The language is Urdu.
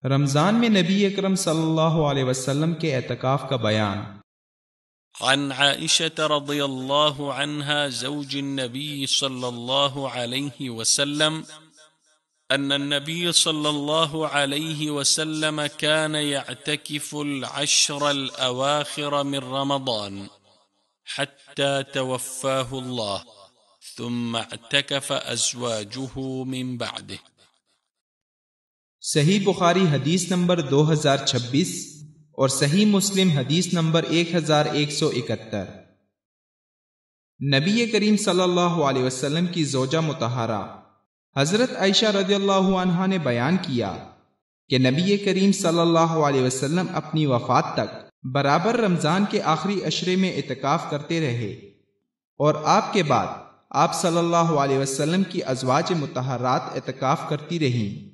رمضان میں نبی اکرم صلی اللہ علیہ وسلم کے اعتکاف کا بیان۔ عن عائشة رضي الله عنها زوج النبي صلى الله عليه وسلم أن النبي صلى الله عليه وسلم كان يعتكف العشر الأواخر من رمضان حتى توفاه الله ثم اعتكف أزواجه من بعده۔ صحیح بخاری حدیث نمبر 2026 اور صحیح مسلم حدیث نمبر 1171۔ نبی کریم صلی اللہ علیہ وسلم کی زوجہ مطہرہ حضرت عائشہ رضی اللہ عنہا نے بیان کیا کہ نبی کریم صلی اللہ علیہ وسلم اپنی وفات تک برابر رمضان کے آخری عشرے میں اعتکاف کرتے رہے، اور آپ کے بعد آپ صلی اللہ علیہ وسلم کی ازواج مطہرات اعتکاف کرتی رہیں۔